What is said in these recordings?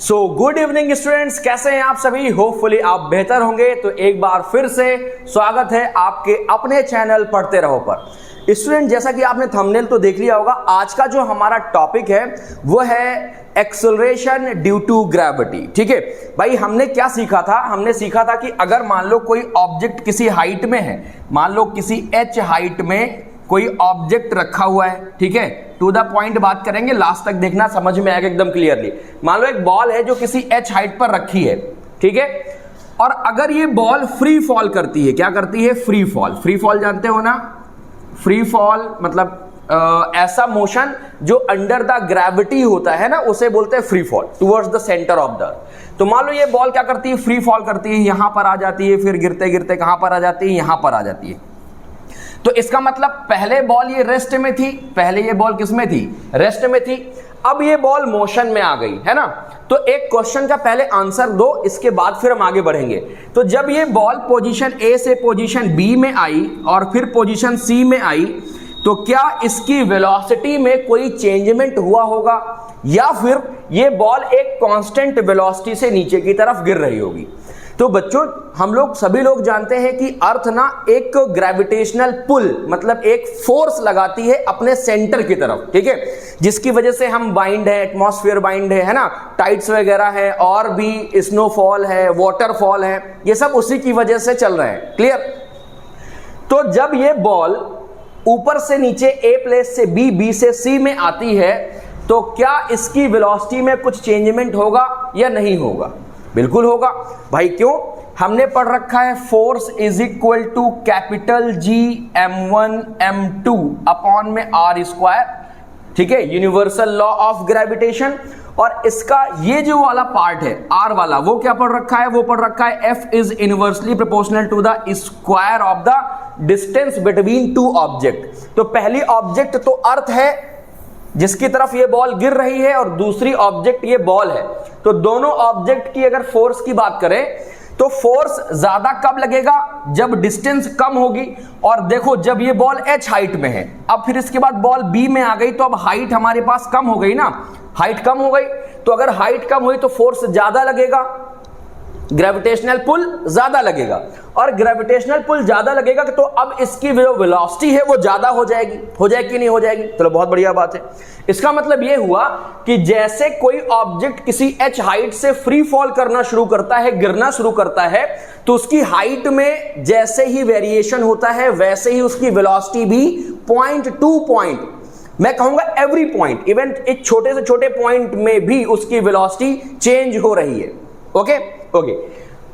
So good evening students, कैसे हैं आप सभी। होपफुली आप बेहतर होंगे। तो एक बार फिर से स्वागत है आपके अपने चैनल पढ़ते रहो पर। स्टूडेंट, जैसा कि आपने थंबनेल तो देख लिया होगा, आज का जो हमारा टॉपिक है वो है एक्सेलरेशन ड्यू टू ग्रेविटी। ठीक है भाई, हमने क्या सीखा था? हमने सीखा था कि अगर मान लो कोई ऑब्जेक्ट किसी हाइट में है, मान लो किसी h हाइट में कोई ऑब्जेक्ट रखा हुआ है, ठीक है, टू द पॉइंट बात करेंगे, लास्ट तक देखना, समझ में आएगा एकदम क्लियरली। मान लो एक बॉल है जो किसी h हाइट पर रखी है, ठीक है, और अगर ये बॉल फ्री फॉल करती है, क्या करती है? Free fall. फ्री फॉल जानते हो ना? फ्री फॉल मतलब ऐसा मोशन जो अंडर द ग्रेविटी होता है ना, उसे बोलते हैं free fall towards the centre of the earth. तो मान लो ये बॉल क्या करती है? फ्री फॉल करती है, यहां पर आ जाती है, फिर गिरते गिरते कहां पर आ जाती है? यहां पर आ जाती है। तो इसका मतलब पहले बॉल ये रेस्ट में थी, पहले ये बॉल किस में थी? रेस्ट में थी। अब ये बॉल मोशन में आ गई है ना। तो एक क्वेश्चन का पहले आंसर दो, इसके बाद फिर हम आगे बढ़ेंगे। तो जब ये बॉल पोजीशन ए से पोजीशन बी में आई और फिर पोजीशन सी में आई, तो क्या इसकी वेलोसिटी में कोई चेंजमेंट हुआ होगा, या फिर ये बॉल एक कांस्टेंट वेलोसिटी से नीचे की तरफ गिर रही होगी? तो बच्चों, हम लोग सभी लोग जानते हैं कि अर्थ ना एक ग्रेविटेशनल पुल मतलब एक फोर्स लगाती है अपने सेंटर की तरफ, ठीक है, जिसकी वजह से हम बाइंड है, एटमॉस्फेयर बाइंड है ना, टाइड्स वगैरह है, और भी स्नोफॉल है, वाटरफॉल है, ये सब उसी की वजह से चल रहे हैं। क्लियर? तो जब ये बॉल ऊपर से नीचे ए प्लेस से बी, बी से सी में आती है, तो क्या इसकी वेलोसिटी में कुछ चेंजमेंट होगा या नहीं होगा? बिल्कुल होगा भाई। क्यों? हमने पढ़ रखा है force is equal to capital G m1 m2 upon में r स्क्वायर, ठीक है, यूनिवर्सल लॉ ऑफ ग्रेविटेशन। और इसका ये जो वाला पार्ट है r वाला, वो क्या पढ़ रखा है? वो पढ़ रखा है F is inversely proportional to the square of the distance between two object. तो पहली ऑब्जेक्ट तो अर्थ है जिसकी तरफ ये बॉल गिर रही है, और दूसरी ऑब्जेक्ट ये बॉल है। तो दोनों ऑब्जेक्ट की अगर फोर्स की बात करें तो फोर्स ज्यादा कब लगेगा? जब डिस्टेंस कम होगी। और देखो, जब ये बॉल h हाइट में है, अब फिर इसके बाद बॉल b में आ गई, तो अब हाइट हमारे पास कम हो गई ना, हाइट कम हो गई। तो अगर हाइट कम हुई तो फोर्स ज्यादा लगेगा, ग्रेविटेशनल पुल ज्यादा लगेगा, और ग्रेविटेशनल पुल ज्यादा लगेगा तो अब इसकी जो वेलोसिटी है वो ज्यादा हो जाएगी। हो जाएगी कि नहीं हो जाएगी? चलो, बहुत बढ़िया बात है। इसका मतलब ये हुआ कि जैसे कोई ऑब्जेक्ट किसी h हाइट से फ्री फॉल करना शुरू करता है, गिरना शुरू करता है, तो उसकी हाइट में जैसे ही वेरिएशन होता है, वैसे ही उसकी वेलोसिटी भी पॉइंट टू पॉइंट, मैं कहूंगा एवरी पॉइंट, इवन एक छोटे से छोटे पॉइंट में भी उसकी वेलोसिटी चेंज हो रही है। Okay okay.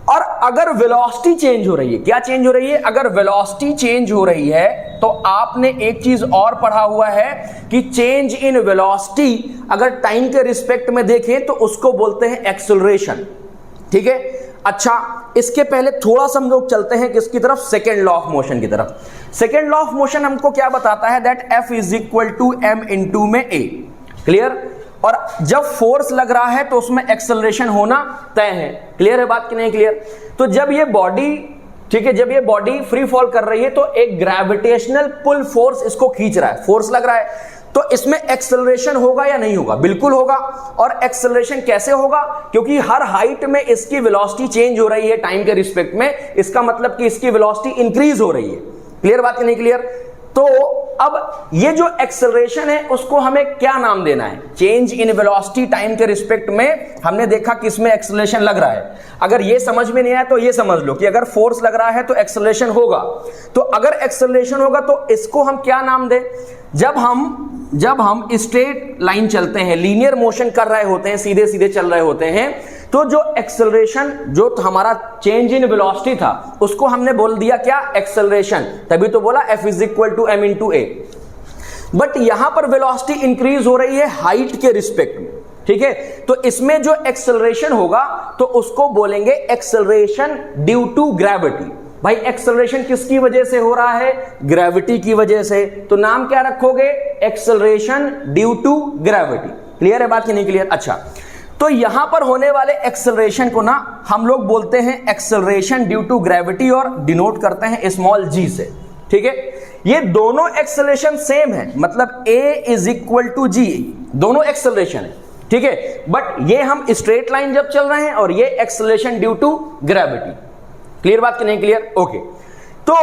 और अगर वेलोसिटी चेंज हो रही है, क्या चेंज हो रही है? अगर वेलोसिटी चेंज हो रही है तो आपने एक चीज और पढ़ा हुआ है कि चेंज इन वेलोसिटी अगर टाइम के रिस्पेक्ट में देखें तो उसको बोलते हैं एक्सेलरेशन, ठीक है। अच्छा, इसके पहले थोड़ा सा हम लोग चलते हैं किसकी तरफ? सेकेंड लॉ ऑफ मोशन की तरफ। सेकेंड लॉ ऑफ मोशन हमको क्या बताता है? That F is equal to m into में a। क्लियर? और जब फोर्स लग रहा है तो उसमें एक्सेलरेशन होना तय है। क्लियर है बात कि नहीं क्लियर? तो जब ये बॉडी, ठीक है, जब ये बॉडी फ्री फॉल कर रही है तो एक ग्रेविटेशनल पुल फोर्स इसको खींच रहा है, फोर्स लग रहा है, तो इसमें एक्सेलरेशन होगा या नहीं होगा? बिल्कुल होगा। और एक्सेलरेशन कैसे होगा? क्योंकि हर हाइट में इसकी वेलोसिटी चेंज हो रही है टाइम के रिस्पेक्ट में, इसका मतलब कि इसकी वेलोसिटी इंक्रीज हो रही है। क्लियर बात कि नहीं क्लियर? तो अब ये जो एक्सेलरेशन है उसको हमें क्या नाम देना है? चेंज इन वेलोसिटी टाइम के रिस्पेक्ट में हमने देखा कि इसमें एक्सेलरेशन लग रहा है। अगर ये समझ में नहीं आया तो ये समझ लो कि अगर फोर्स लग रहा है तो एक्सेलरेशन होगा। तो अगर एक्सेलरेशन होगा तो इसको हम क्या नाम दें? जब हम स्ट्रेट लाइन चलते हैं, लीनियर मोशन कर रहे होते हैं, सीधे सीधे चल रहे होते हैं, तो जो एक्सेलरेशन, जो हमारा चेंज इन वेलोसिटी था, उसको हमने बोल दिया क्या? एक्सेलरेशन। तभी तो बोला F is equal to m into a। But यहां पर वेलोसिटी इंक्रीज हो रही है हाइट के रिस्पेक्ट में, ठीक है। तो इसमें जो एक्सेलरेशन होगा तो उसको बोलेंगे एक्सेलरेशन ड्यू टू ग्रेविटी। भाई, एक्सेलरेशन किसकी वजह से हो रहा है? ग्रेविटी की वजह से। तो नाम क्या रखोगे? Acceleration due to gravity. Clear है बात कि नहीं क्लियर? अच्छा, तो यहां पर होने वाले एक्सेलरेशन को ना हम लोग बोलते हैं एक्सेलरेशन ड्यू टू ग्रेविटी, और डिनोट करते हैं स्मॉल g से, ठीक है। ये दोनों एक्सेलरेशन सेम है, मतलब a is equal to g, दोनों एक्सेलरेशन है। ठीक है। बट ये हम स्ट्रेट लाइन जब चल रहे हैं और ये acceleration due to gravity. Clear बात कि नहीं क्लियर? ओके। तो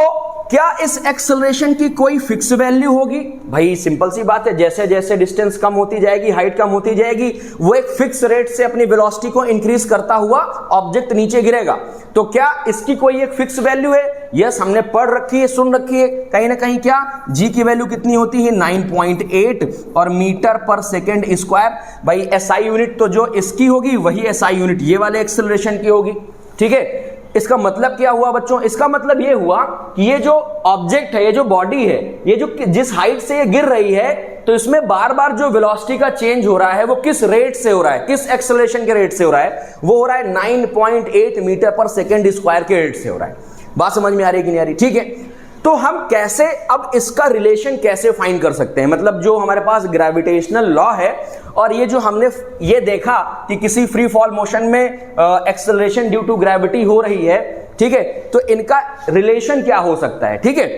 क्या इस एक्सेलरेशन की कोई फिक्स वैल्यू होगी? भाई सिंपल सी बात है, जैसे जैसे डिस्टेंस कम होती जाएगी, हाइट कम होती जाएगी, वो एक फिक्स रेट से अपनी वेलोसिटी को इंक्रीज करता हुआ ऑब्जेक्ट नीचे गिरेगा। तो क्या इसकी कोई एक फिक्स वैल्यू है? यस, हमने पढ़ रखी है, सुन रखी है कहीं ना कहीं। क्या जी की वैल्यू कितनी होती है? 9.8 और मीटर पर सेकेंड स्क्वायर। भाई एसआई यूनिट तो जो इसकी होगी वही एसआई यूनिट ये वाले एक्सेलरेशन की होगी। ठीक है, इसका मतलब क्या हुआ बच्चों? इसका मतलब ये हुआ कि ये जो ऑब्जेक्ट है, ये जो बॉडी है, ये जो जिस हाइट से ये गिर रही है, तो इसमें बार बार जो वेलोसिटी का चेंज हो रहा है वो किस रेट से हो रहा है, किस एक्सेलरेशन के रेट से हो रहा है? वो हो रहा है 9.8 मीटर पर सेकेंड स्क्वायर के रेट से हो रहा है। बात समझ में आ रही है कि नहीं आ रही? ठीक है, तो हम कैसे अब इसका रिलेशन कैसे फाइंड कर सकते हैं? मतलब जो हमारे पास ग्रेविटेशनल लॉ है और ये जो हमने ये देखा कि किसी फ्री फॉल मोशन में एक्सेलरेशन ड्यू टू ग्रेविटी हो रही है, ठीक है, तो इनका रिलेशन क्या हो सकता है? ठीक है,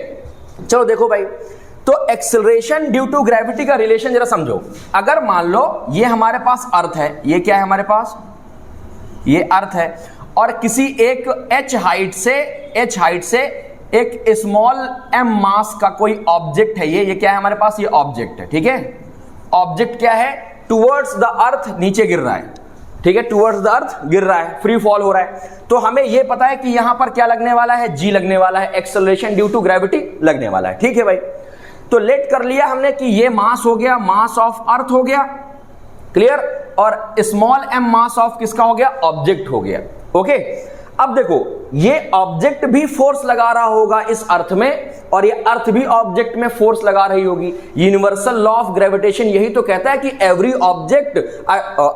चलो देखो भाई, तो एक्सेलरेशन ड्यू टू ग्रेविटी का रिलेशन जरा समझो। अगर मान लो ये हमारे पास अर्थ है, ये क्या है हमारे पास? ये अर्थ है, और किसी एक h हाइट से एक स्मॉल m मास का कोई ऑब्जेक्ट है, ये क्या है हमारे पास? ये ऑब्जेक्ट है। ठीक है, ऑब्जेक्ट क्या है? टुवर्ड्स द अर्थ नीचे गिर रहा है। ठीक है, टुवर्ड्स द अर्थ गिर रहा है, फ्री फॉल हो रहा है। तो हमें यह पता है कि यहां पर क्या लगने वाला है? जी लगने वाला है, एक्सेलरेशन ड्यू टू ग्रेविटी लगने वाला है। ठीक है भाई, तो लेट कर लिया हमने कि ये मास हो गया, मास ऑफ अर्थ हो गया, क्लियर, और स्मॉल m मास ऑफ किसका हो गया? ऑब्जेक्ट हो गया। ओके, अब देखो ये ऑब्जेक्ट भी फोर्स लगा रहा होगा इस अर्थ में, और ये अर्थ भी ऑब्जेक्ट में फोर्स लगा रही होगी। यूनिवर्सल लॉ ऑफ ग्रेविटेशन यही तो कहता है कि एवरी ऑब्जेक्ट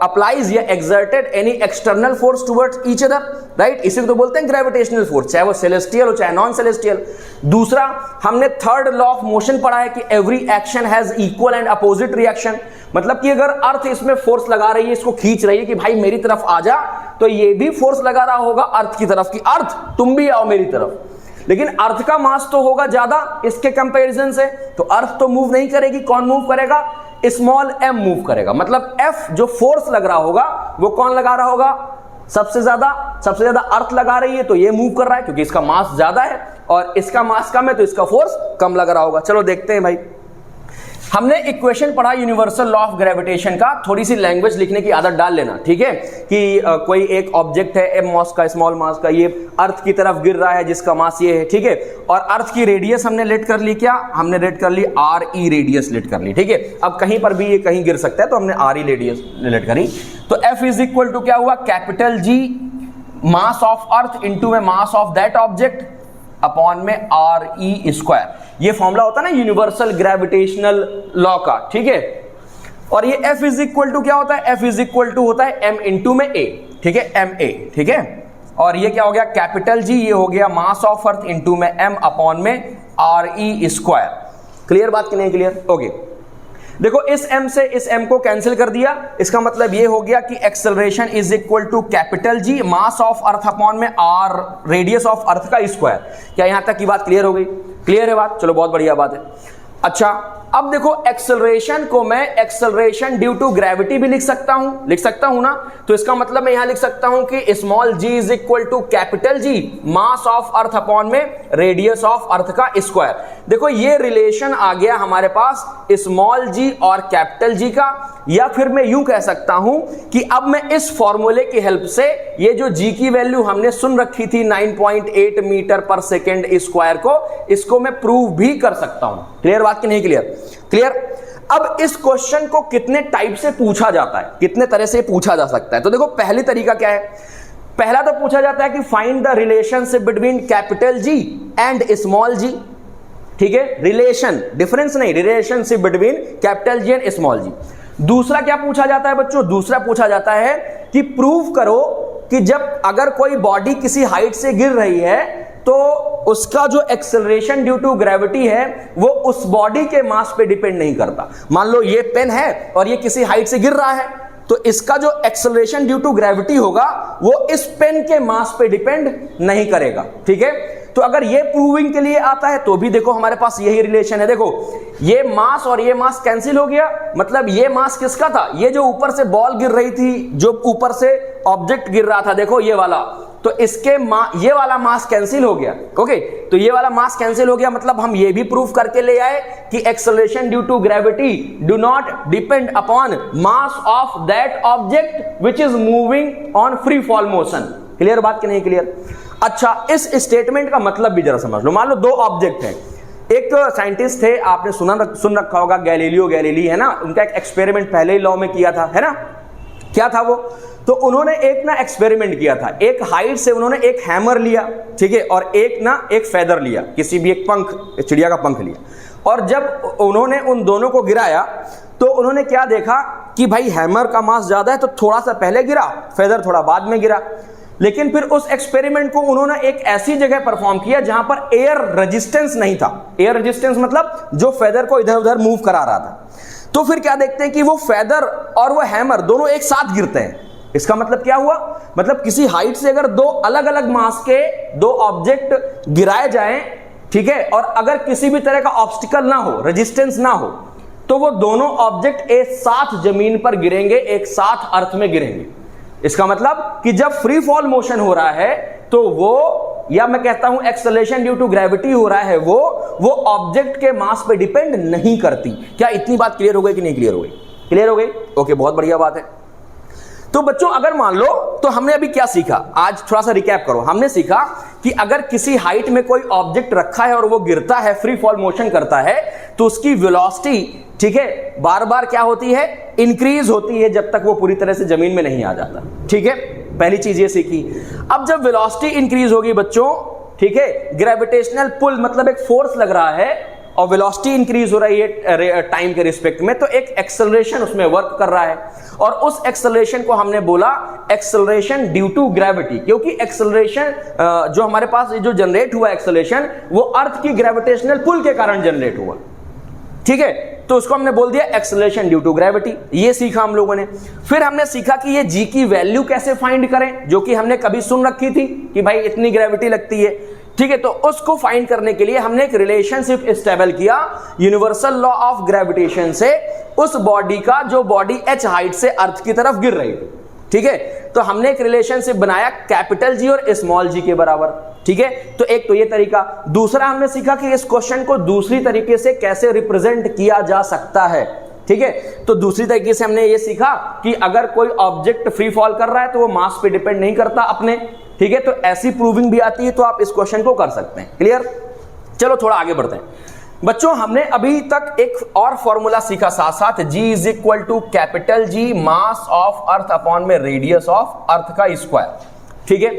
अप्लाइज या exerted any external force towards each other, right? इसी को तो बोलते हैं ग्रेविटेशनल फोर्स, चाहे वो सेलेस्टियल हो चाहे नॉन सेलेस्टियल। दूसरा, हमने थर्ड लॉ ऑफ मोशन पढ़ा है कि every action has equal and opposite reaction. मतलब कि अगर अर्थ इसमें फोर्स लगा रही है, इसको खींच रही है कि भाई मेरी तरफ आ जा, तो ये भी फोर्स लगा रहा होगा अर्थ की तरफ कि अर्थ तुम भी आओ मेरी तरफ। लेकिन अर्थ का मास तो होगा ज्यादा इसके कंपैरिजन से, तो अर्थ तो मूव नहीं करेगी। कौन मूव करेगा? स्मॉल m मूव करेगा। मतलब F जो फोर्स लग रहा होगा वो कौन लगा रहा होगा? सबसे ज्यादा अर्थ लगा रही है, तो ये मूव कर रहा है क्योंकि इसका मास ज्यादा है, और इसका मास कम है तो इसका फोर्स कम लग रहा होगा। चलो देखते हैं भाई, हमने इक्वेशन पढ़ा यूनिवर्सल लॉ ऑफ ग्रेविटेशन का, थोड़ी सी लैंग्वेज लिखने की आदत डाल लेना, ठीक है? कि कोई एक ऑब्जेक्ट है m मास का, स्मॉल मास का, ये अर्थ की तरफ गिर रहा है जिसका मास ये है, ठीक है? और अर्थ की रेडियस हमने लेट कर ली, क्या हमने लेट कर ली? r e रेडियस लेट कर ली, ठीक है? अब कहीं पर भी ये कहीं गिर सकता है तो हमने r e रेडियस लेट करी। तो F इज इक्वल टू क्या हुआ? Capital G mass of earth into m mass of that object upon में आर ई स्क्वायर। ये फॉर्मूला होता है ना यूनिवर्सल ग्रेविटेशनल लॉ का, ठीक है? और ये F इज इक्वल टू क्या होता है? F इज इक्वल टू होता है m इंटू में a, ठीक है? m a, ठीक है? और ये क्या हो गया? कैपिटल G, ये हो गया मास ऑफ अर्थ इंटू में m अपॉन में आर ई स्क्वायर। क्लियर बात कि नहीं क्लियर? ओके, देखो इस m से इस m को कैंसिल कर दिया, इसका मतलब ये हो गया कि acceleration is equal to capital G mass of earth upon में r रेडियस ऑफ अर्थ का स्क्वायर। क्या यहां तक की बात क्लियर हो गई? क्लियर है बात? चलो बहुत बढ़िया बात है। अच्छा, अब देखो एक्सेलरेशन को मैं एक्सेलरेशन ड्यू टू ग्रेविटी भी लिख सकता हूं ना? तो इसका मतलब मैं यहां लिख सकता हूं कि small g is equal to capital G mass of earth upon में रेडियस ऑफ अर्थ का स्क्वायर। देखो ये रिलेशन आ गया हमारे पास स्मॉल g और कैपिटल G का, या फिर मैं यूं कह सकता हूं कि अब मैं इस फॉर्मूले की हेल्प से ये जो g की वैल्यू हमने सुन रखी थी 9.8 मीटर पर सेकेंड स्क्वायर को, इसको मैं प्रूव भी कर सकता हूं। क्लियर बात कि नहीं क्लियर? क्लियर। अब इस क्वेश्चन को कितने टाइप से पूछा जाता है, कितने तरह से पूछा जा सकता है? तो देखो पहली तरीका क्या है? पहला तो पूछा जाता है कि find the relationship between capital G and small g, ठीक है? रिलेशन, डिफरेंस नहीं, relationship between capital G and small g। दूसरा क्या पूछा जाता है बच्चों? दूसरा पूछा जाता है कि प्रूव करो कि जब अगर कोई बॉडी किसी हाइट से गिर रही है तो उसका जो एक्सेलरेशन ड्यू टू ग्रेविटी है वो उस बॉडी के मास पे डिपेंड नहीं करता। मान लो ये पेन है और ये किसी हाइट से गिर रहा है, तो इसका जो एक्सेलरेशन ड्यू टू ग्रेविटी होगा वो इस पेन के मास पे डिपेंड नहीं करेगा, ठीक है? तो अगर ये प्रूविंग के लिए आता है तो भी देखो हमारे पास यही रिलेशन है। देखो ये मास और ये मास कैंसिल हो गया, मतलब ये मास किसका था, ये जो ऊपर से बॉल गिर रही थी, जो ऊपर से ऑब्जेक्ट गिर रहा था, देखो ये वाला, तो इसके ये वाला मास कैंसिल हो गया। ओके, तो ये वाला मास कैंसिल हो गया, मतलब हम ये भी प्रूफ करके ले आए कि acceleration due to gravity do not depend upon mass of that object which is moving on free fall motion. Clear बात कि नहीं क्लियर? अच्छा, इस स्टेटमेंट का मतलब भी जरा समझ लो। मान लो दो ऑब्जेक्ट हैं, एक साइंटिस्ट थे, आपने सुन रखा होगा, गैलीलियो गैलीली है ना, उनका एक एक्सपेरिमेंट पहले ही लॉ में किया था, है ना? क्या था वो? तो उन्होंने एक ना एक्सपेरिमेंट किया था, एक हाइट से उन्होंने एक हैमर लिया, ठीक है, और एक फेदर लिया, किसी भी एक पंख, चिड़िया का पंख लिया, और जब उन्होंने उन दोनों को गिराया तो उन्होंने क्या देखा कि भाई हैमर का मास ज्यादा है तो थोड़ा सा पहले गिरा, फेदर थोड़ा बाद में गिरा। लेकिन फिर उस एक्सपेरिमेंट को उन्होंने एक ऐसी जगह परफॉर्म किया जहां पर एयर रेजिस्टेंस नहीं था। एयर रेजिस्टेंस मतलब जो फेदर को इधर उधर मूव करा रहा था। तो फिर क्या देखते हैं कि वो फेदर और वो हैमर दोनों एक साथ गिरते हैं। इसका मतलब क्या हुआ? मतलब किसी हाइट से अगर दो अलग अलग मास के दो ऑब्जेक्ट गिराए जाएं, ठीक है, और अगर किसी भी तरह का ऑब्स्टिकल ना हो, रेजिस्टेंस ना हो, तो वो दोनों ऑब्जेक्ट एक साथ जमीन पर गिरेंगे, एक साथ अर्थ में गिरेंगे। इसका मतलब कि जब फ्री फॉल मोशन हो रहा है तो वो, या मैं कहता हूं एक्सेलरेशन ड्यू टू ग्रेविटी हो रहा है, वो ऑब्जेक्ट के मास पे डिपेंड नहीं करती। क्या इतनी बात क्लियर हो गई कि नहीं क्लियर हो गई? क्लियर हो गई? ओके, बहुत बढ़िया बात है। तो बच्चों अगर मान लो, तो हमने अभी क्या सीखा, आज थोड़ा सा रिकैप करो। हमने सीखा कि अगर किसी हाइट में कोई ऑब्जेक्ट रखा है और वो गिरता है, फ्री फॉल मोशन करता है, तो उसकी वेलोसिटी, ठीक है, बार बार क्या होती है, इंक्रीज होती है जब तक वो पूरी तरह से जमीन में नहीं आ जाता। ठीक है, पहली चीज ये सीखी। अब जब वेलोसिटी इंक्रीज होगी बच्चों, ठीक है, ग्रेविटेशनल पुल मतलब एक फोर्स लग रहा है और वेलोसिटी इंक्रीज हो रही है टाइम के रिस्पेक्ट में, तो एक एक्सेलरेशन उसमें वर्क कर रहा है, और उस एक्सेलरेशन को हमने बोला एक्सेलरेशन ड्यू टू ग्रेविटी। क्योंकि एक्सेलरेशन जो हमारे पास जो जनरेट हुआ एक्सेलरेशन, वो अर्थ की ग्रेविटेशनल पुल के कारण जनरेट हुआ। ठीक है, तो उसको हमने बोल दिया एक्सेलरेशन ड्यू टू ग्रेविटी। ये सीखा हम लोगों ने। फिर हमने सीखा कि ये जी की वैल्यू कैसे फाइंड करें, जो कि हमने कभी सुन रखी थी कि भाई इतनी ग्रेविटी लगती है। ठीक है, तो उसको फाइंड करने के लिए हमने एक रिलेशनशिप एस्टेब्लिश किया यूनिवर्सल लॉ ऑफ ग्रेविटेशन से, उस बॉडी का जो बॉडी h हाइट से अर्थ की तरफ गिर रही है। ठीक है, तो हमने एक रिलेशनशिप बनाया कैपिटल जी और स्मॉल जी के बराबर। ठीक है, तो एक तो ये तरीका। दूसरा हमने सीखा कि इस क्वेश्चन को दूसरी तरीके से कैसे रिप्रेजेंट किया जा सकता है। ठीक है, तो दूसरी तरीके से हमने ये सीखा कि अगर कोई ऑब्जेक्ट फ्री फॉल कर रहा है तो वो मास पे डिपेंड नहीं करता अपने। ठीक है, तो ऐसी प्रूविंग भी आती है, तो आप इस क्वेश्चन को कर सकते हैं। क्लियर? चलो थोड़ा आगे बढ़ते हैं बच्चों। हमने अभी तक एक और फॉर्मूला सीखा साथ साथ, G is equal to capital G mass of earth upon में रेडियस ऑफ अर्थ का स्क्वायर। ठीक है,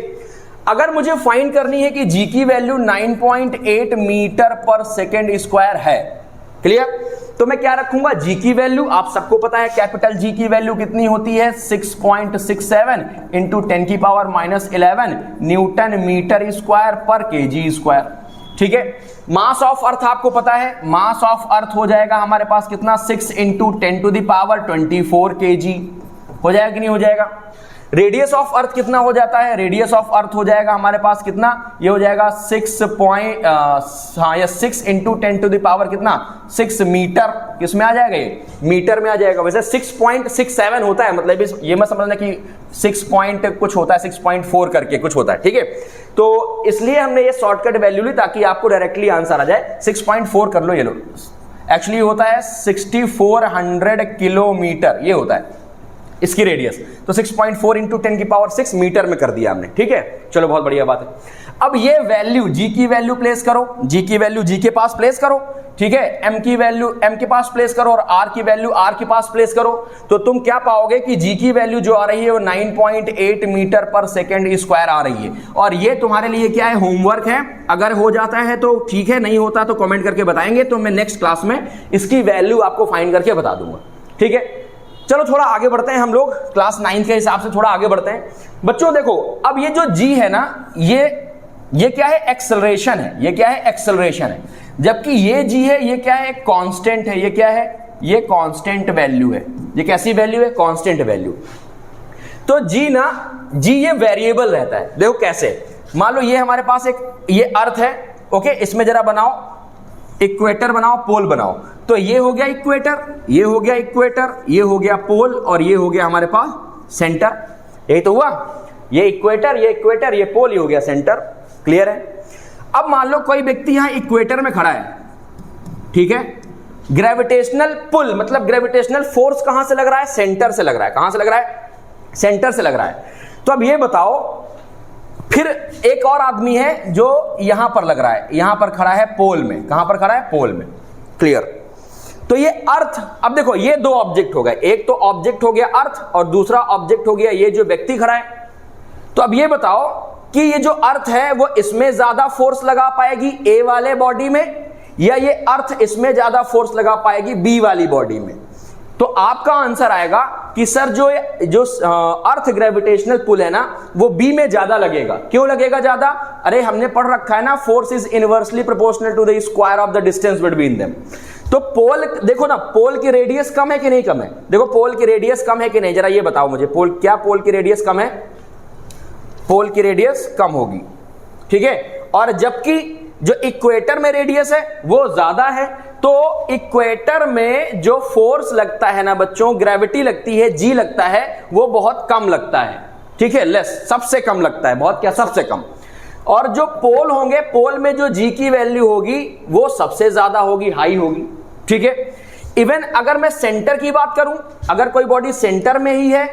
अगर मुझे फाइंड करनी है कि G की वैल्यू 9.8 मीटर पर सेकेंड स्क्वायर है, क्लियर, तो मैं क्या रखूंगा, G की वैल्यू आप सबको पता है, कैपिटल G की वैल्यू कितनी होती है, 6.67 इंटू 10 की पावर -11 न्यूटन मीटर स्क्वायर पर केजी स्क्वायर। ठीक है, मास ऑफ अर्थ आपको पता है, मास ऑफ अर्थ हो जाएगा हमारे पास कितना, 6 into 10 to the power 24 KG. हो जाएगा कि नहीं हो जाएगा? रेडियस ऑफ अर्थ कितना हो जाता है, रेडियस ऑफ अर्थ हो जाएगा हमारे पास कितना, ये हो जाएगा 6 इंटू 10 टू द पावर कितना, 6 मीटर। किसमें आ जाएगा, ये मीटर में आ जाएगा। वैसे 6.67 होता है, मतलब ये मत समझना कि 6 पॉइंट कुछ होता है, 6.4 करके कुछ होता है। ठीक है, तो इसलिए हमने ये शॉर्टकट वैल्यू ली ताकि आपको डायरेक्टली आंसर आ जाए। 6.4 कर लो, ये लो, एक्चुअली होता है 6400 किलोमीटर, ये होता है इसकी रेडियस। तो 6.4 इंटू 10 की पावर 6 मीटर में कर दिया हमने। ठीक है, चलो बहुत बढ़िया बात है। अब ये वैल्यू G की वैल्यू प्लेस करो, G की वैल्यू G के पास प्लेस करो। ठीक है, M की वैल्यू M के पास प्लेस करो और R की वैल्यू R के पास प्लेस करो। तो तुम क्या पाओगे कि G की वैल्यू जो आ रही है वो 9.8 मीटर पर सेकेंड स्क्वायर आ रही है। और ये तुम्हारे लिए क्या है, होमवर्क है। अगर हो जाता है तो ठीक है, नहीं होता तो कमेंट करके बताएंगे, तो मैं नेक्स्ट क्लास में इसकी वैल्यू आपको फाइंड करके बता दूंगा। ठीक है, चलो थोड़ा आगे बढ़ते हैं हम लोग, क्लास 9 के हिसाब से थोड़ा आगे बढ़ते हैं बच्चों। देखो अब ये जो G है ना, ये क्या है, एक्सेलरेशन है। ये क्या है, एक्सेलरेशन है। जबकि ये G है, ये क्या है, कांस्टेंट है। ये क्या है, ये कांस्टेंट वैल्यू है। ये कैसी वैल्यू है, कांस्टेंट वैल्यू। तो G ना, G ये वेरिएबल रहता है। देखो कैसे, मान लो ये हमारे पास एक ये अर्थ है, ओके, इसमें जरा बनाओ इक्वेटर बनाओ, पोल बनाओ। तो ये हो गया इक्वेटर, ये हो गया इक्वेटर, ये हो गया पोल, और ये हो गया हमारे पास सेंटर। यही तो हुआ, ये इक्वेटर, ये इक्वेटर, ये पोल, ये हो गया सेंटर। क्लियर है? अब मान लो कोई व्यक्ति यहां इक्वेटर में खड़ा है, ठीक है, ग्रेविटेशनल पुल मतलब ग्रेविटेशनल फोर्स कहां से लग रहा है? सेंटर से लग रहा है। कहां से लग रहा है? सेंटर से लग रहा है। तो अब ये बताओ, फिर एक और आदमी है जो यहां पर लग रहा है, यहां पर खड़ा है पोल में। कहां पर खड़ा है? पोल में। क्लियर? तो ये अर्थ, अब देखो ये दो ऑब्जेक्ट हो गए, एक तो ऑब्जेक्ट हो गया अर्थ और दूसरा ऑब्जेक्ट हो गया ये जो व्यक्ति खड़ा है। तो अब ये बताओ कि ये जो अर्थ है वो इसमें ज्यादा फोर्स लगा पाएगी ए वाले बॉडी में, या ये अर्थ इसमें ज्यादा फोर्स लगा पाएगी बी वाली बॉडी में? तो आपका आंसर आएगा कि सर जो अर्थ ग्रेविटेशनल पुल है ना वो बी में ज्यादा लगेगा। क्यों लगेगा ज्यादा? अरे हमने पढ़ रखा है ना, force is inversely proportional to the square of the distance between them. तो पोल देखो ना, पोल की रेडियस कम है कि नहीं कम है? देखो पोल की रेडियस कम है कि नहीं, जरा ये बताओ मुझे, पोल की रेडियस कम है? पोल की रेडियस कम होगी, ठीक है। और जबकि जो इक्वेटर में रेडियस है वो ज्यादा है, तो इक्वेटर में जो फोर्स लगता है ना बच्चों, ग्रेविटी लगती है, जी लगता है, वो बहुत कम लगता है, ठीक है, लेस, सबसे कम लगता है, बहुत क्या, सबसे कम। और जो पोल होंगे, पोल में जो जी की वैल्यू होगी वो सबसे ज्यादा होगी, हाई होगी, ठीक है। इवन अगर मैं सेंटर की बात करूं, अगर कोई बॉडी सेंटर में ही है,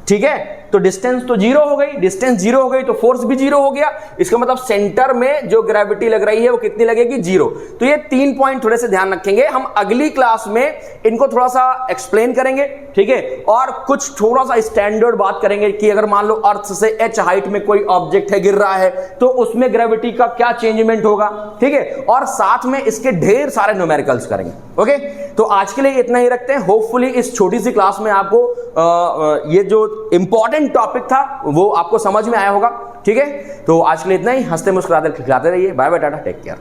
ठीक है, तो डिस्टेंस तो जीरो हो गई, डिस्टेंस जीरो हो गई तो फोर्स भी जीरो हो गया। इसका मतलब सेंटर में जो ग्रेविटी लग रही है वो कितनी लगेगी? जीरो। तो ये 3 पॉइंट थोड़े से ध्यान रखेंगे, हम अगली क्लास में इनको थोड़ा सा एक्सप्लेन करेंगे, ठीक है। और कुछ थोड़ा सा स्टैंडर्ड बात करेंगे कि अगर मान लो अर्थ से h हाइट में कोई ऑब्जेक्ट है, गिर रहा है, तो उसमें ग्रेविटी का क्या चेंजमेंट होगा, ठीक है। और साथ में इसके ढेर सारे न्यूमेरिकल्स करेंगे। ओके, तो आज के लिए इतना ही रखते हैं। होपफुली इस छोटी सी क्लास में आपको ये जो इंपॉर्टेंट टॉपिक था वो आपको समझ में आया होगा, ठीक है। तो आज के लिए इतना ही। हंसते मुस्कुराते खिलाते रहिए। Bye bye, tata, take care.